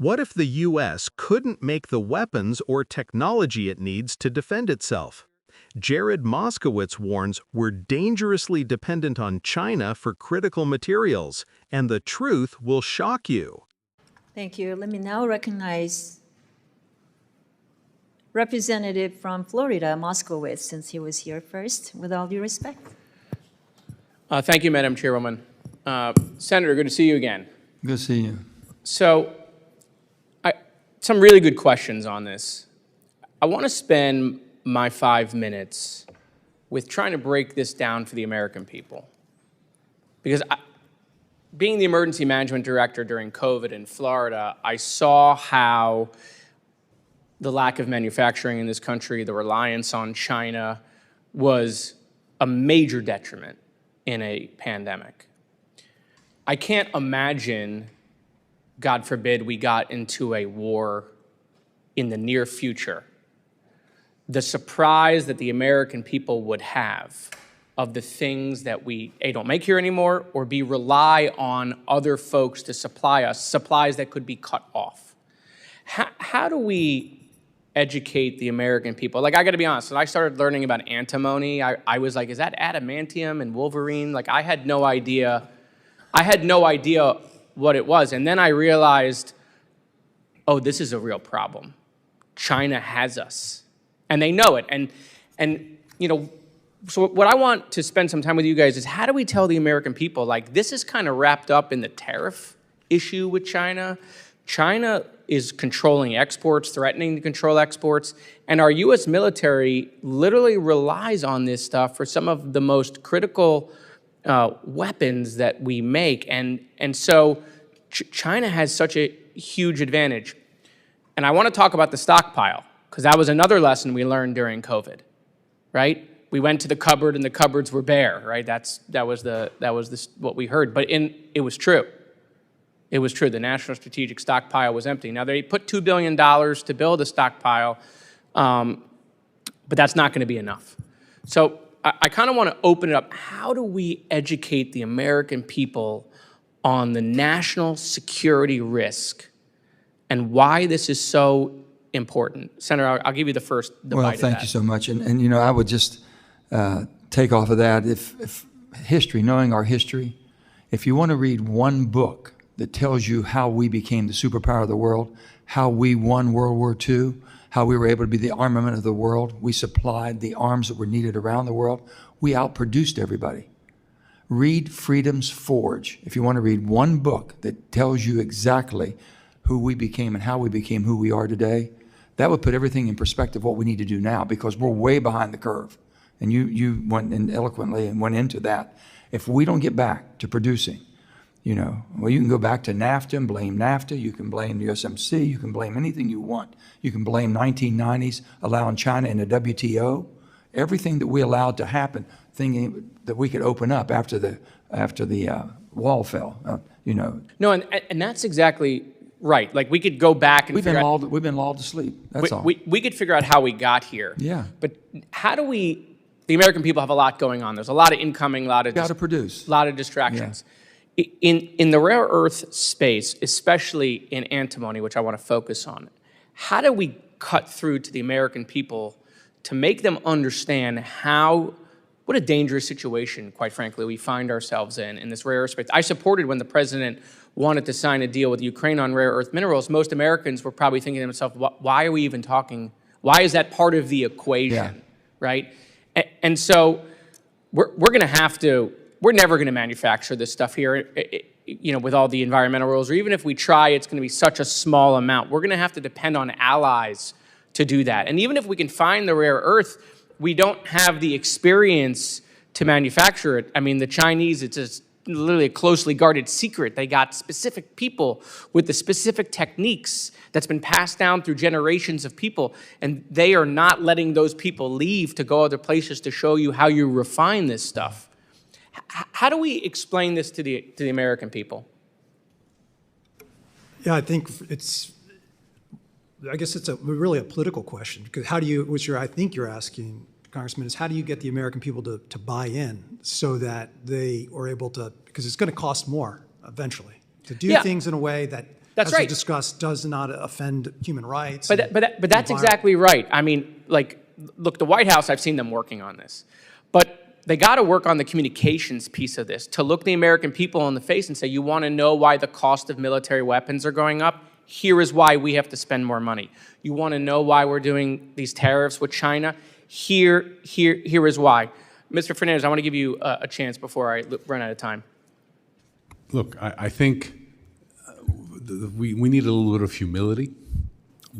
What if the U.S. couldn't make the weapons or technology it needs to defend itself? Jared Moskowitz warns we're dangerously dependent on China for critical materials, and the truth will shock you. Thank you. Let me now recognize Representative from Florida, Moskowitz, since he was here first, with all due respect. Thank you, Madam Chairwoman. Senator, good to see you again. Good to see you. So, some really good questions on this. I want to spend my 5 minutes with trying to break this down for the American people. Because being the emergency management director during COVID in Florida, I saw how the lack of manufacturing in this country, the reliance on China, was a major detriment in a pandemic. I can't imagine, God forbid, we got into a war in the near future. The surprise that the American people would have of the things that we, A, don't make here anymore, or B, rely on other folks to supply us, supplies that could be cut off. How do we educate the American people? Like, I gotta be honest, when I started learning about antimony, I was like, is that adamantium and Wolverine? Like, I had no idea what it was. And then I realized, oh, this is a real problem. China has us, and they know it. And you know, so what I want to spend some time with you guys is, how do we tell the American people, like, this is kind of wrapped up in the tariff issue with China. China is controlling exports, threatening to control exports, and our U.S. military literally relies on this stuff for some of the most critical weapons that we make. And so China has such a huge advantage. And I want to talk about the stockpile, because that was another lesson we learned during COVID, right? We went to the cupboard and the cupboards were bare, right? That was what we heard. But it was true. It was true. The National Strategic Stockpile was empty. Now, they put $2 billion to build a stockpile, but that's not going to be enough. So I kind of want to open it up. How do we educate the American people on the national security risk and why this is so important? Senator, I'll give you the first bite of that. Well, thank you so much. And you know, I would just take off of that. If history, knowing our history, if you want to read one book that tells you how we became the superpower of the world, how we won World War II, how we were able to be the armament of the world, we supplied the arms that were needed around the world, we outproduced everybody. Read Freedom's Forge. If you want to read one book that tells you exactly who we became and how we became who we are today, that would put everything in perspective what we need to do now, because we're way behind the curve. And you went in eloquently and went into that. If we don't get back to producing, you know, well, you can go back to NAFTA and blame NAFTA. You can blame the USMC. You can blame anything you want. You can blame 1990s, allowing China in the WTO. Everything that we allowed to happen, thinking that we could open up after the wall fell, you know. No, and that's exactly right. Like, we could go back and we've been lulled to sleep. That's all. We could figure out how we got here. Yeah. But how do we? The American people have a lot going on. There's a lot of incoming, got to produce, a lot of distractions. Yeah. In the rare earth space, especially in antimony, which I want to focus on, how do we cut through to the American people to make them understand what a dangerous situation, quite frankly, we find ourselves in this rare earth space? I supported when the president wanted to sign a deal with Ukraine on rare earth minerals. Most Americans were probably thinking to themselves, why are we even talking? Why is that part of the equation, right? And so we're going to have to. We're never going to manufacture this stuff here, you know, with all the environmental rules, or even if we try, it's going to be such a small amount. We're going to have to depend on allies to do that. And even if we can find the rare earth, we don't have the experience to manufacture it. I mean, the Chinese, it's literally a closely guarded secret. They got specific people with the specific techniques that's been passed down through generations of people, and they are not letting those people leave to go other places to show you how you refine this stuff. How do we explain this to the American people? Yeah, I think I guess it's really a political question, because I think you're asking, Congressman, is how do you get the American people to buy in so that they are able to, because it's going to cost more eventually, to do things in a way that That's as you right. discussed, does not offend human rights. But and that's environment. exactly right. I mean, like, look, the White House, I've seen them working on this. But they got to work on the communications piece of this, to look the American people in the face and say, you want to know why the cost of military weapons are going up? Here is why we have to spend more money. You want to know why we're doing these tariffs with China? Here is why. Mr. Fernandez, I want to give you a chance before I run out of time. Look, I think we need a little bit of humility.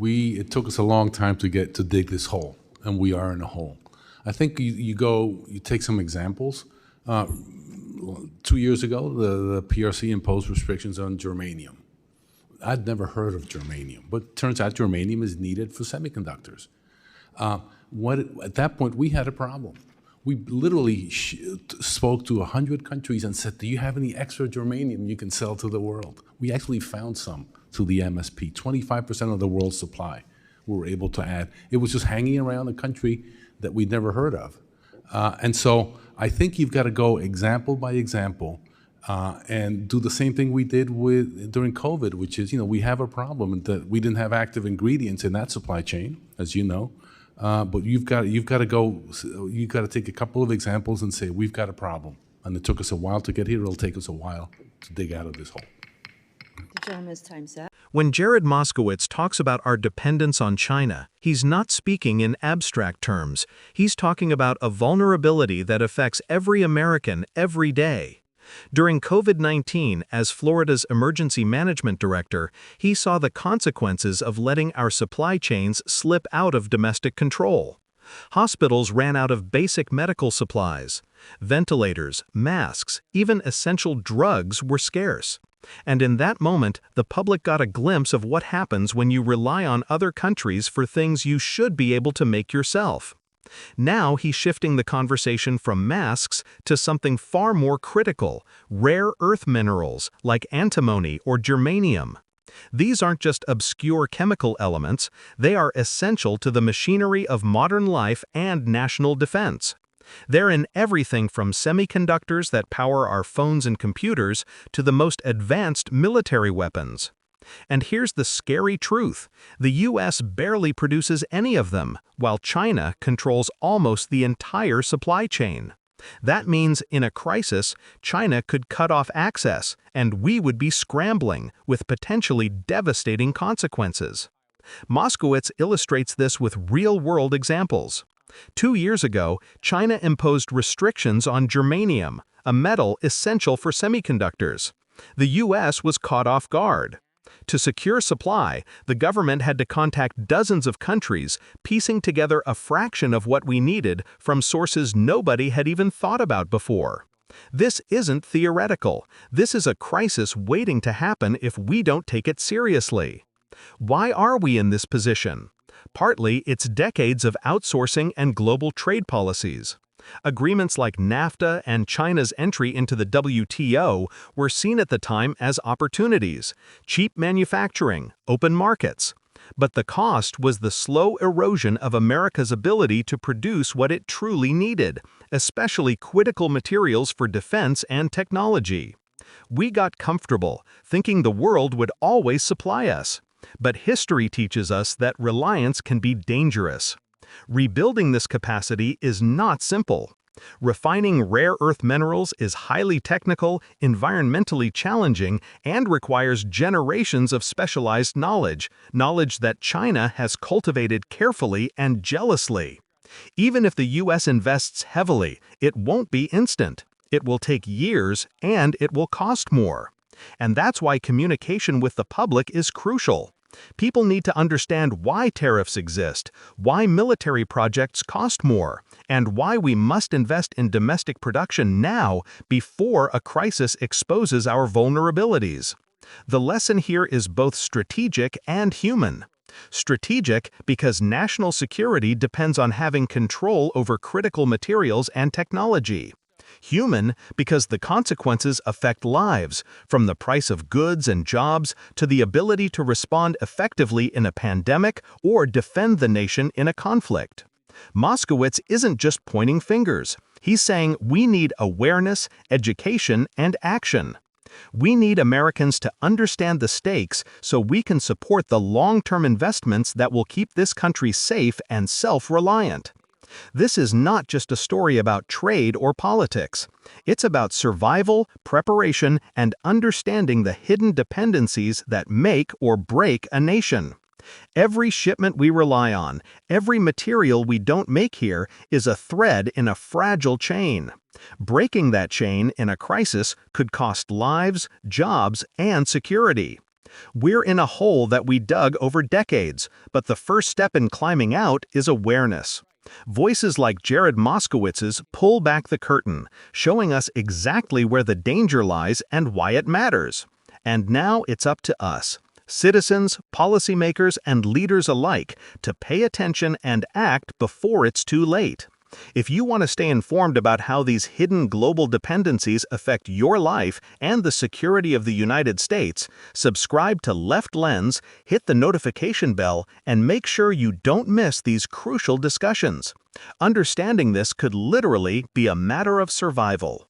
It took us a long time to dig this hole, and we are in a hole. I think you take some examples. 2 years ago, the PRC imposed restrictions on germanium. I'd never heard of germanium, but turns out germanium is needed for semiconductors. At that point, we had a problem. We literally spoke to 100 countries and said, do you have any extra germanium you can sell to the world? We actually found some to the MSP. 25% of the world's supply we were able to add. It was just hanging around a country that we'd never heard of. And so I think you've got to go example by example and do the same thing we did during COVID, which is, we have a problem that we didn't have active ingredients in that supply chain, as you know. But you've got to take a couple of examples and say, we've got a problem. And it took us a while to get here. It'll take us a while to dig out of this hole. The gentleman's time's up. When Jared Moskowitz talks about our dependence on China, he's not speaking in abstract terms. He's talking about a vulnerability that affects every American every day. During COVID-19, as Florida's emergency management director, he saw the consequences of letting our supply chains slip out of domestic control. Hospitals ran out of basic medical supplies. Ventilators, masks, even essential drugs were scarce. And in that moment, the public got a glimpse of what happens when you rely on other countries for things you should be able to make yourself. Now he's shifting the conversation from masks to something far more critical, rare earth minerals like antimony or germanium. These aren't just obscure chemical elements, they are essential to the machinery of modern life and national defense. They're in everything from semiconductors that power our phones and computers to the most advanced military weapons. And here's the scary truth. The U.S. barely produces any of them, while China controls almost the entire supply chain. That means, in a crisis, China could cut off access, and we would be scrambling, with potentially devastating consequences. Moskowitz illustrates this with real-world examples. 2 years ago, China imposed restrictions on germanium, a metal essential for semiconductors. The U.S. was caught off guard. To secure supply, the government had to contact dozens of countries, piecing together a fraction of what we needed from sources nobody had even thought about before. This isn't theoretical. This is a crisis waiting to happen if we don't take it seriously. Why are we in this position? Partly, it's decades of outsourcing and global trade policies. Agreements like NAFTA and China's entry into the WTO were seen at the time as opportunities, cheap manufacturing, open markets. But the cost was the slow erosion of America's ability to produce what it truly needed, especially critical materials for defense and technology. We got comfortable, thinking the world would always supply us. But history teaches us that reliance can be dangerous. Rebuilding this capacity is not simple. Refining rare earth minerals is highly technical, environmentally challenging, and requires generations of specialized knowledge that China has cultivated carefully and jealously. Even if the U.S. invests heavily, it won't be instant. It will take years, and it will cost more. And that's why communication with the public is crucial. People need to understand why tariffs exist, why military projects cost more, and why we must invest in domestic production now before a crisis exposes our vulnerabilities. The lesson here is both strategic and human. Strategic because national security depends on having control over critical materials and technology. Human because the consequences affect lives, from the price of goods and jobs to the ability to respond effectively in a pandemic or defend the nation in a conflict. Moskowitz isn't just pointing fingers. He's saying we need awareness, education, and action. We need Americans to understand the stakes so we can support the long-term investments that will keep this country safe and self-reliant. This is not just a story about trade or politics. It's about survival, preparation, and understanding the hidden dependencies that make or break a nation. Every shipment we rely on, every material we don't make here, is a thread in a fragile chain. Breaking that chain in a crisis could cost lives, jobs, and security. We're in a hole that we dug over decades, but the first step in climbing out is awareness. Voices like Jared Moskowitz's pull back the curtain, showing us exactly where the danger lies and why it matters. And now it's up to us, citizens, policymakers, and leaders alike, to pay attention and act before it's too late. If you want to stay informed about how these hidden global dependencies affect your life and the security of the United States, subscribe to Left Lens, hit the notification bell, and make sure you don't miss these crucial discussions. Understanding this could literally be a matter of survival.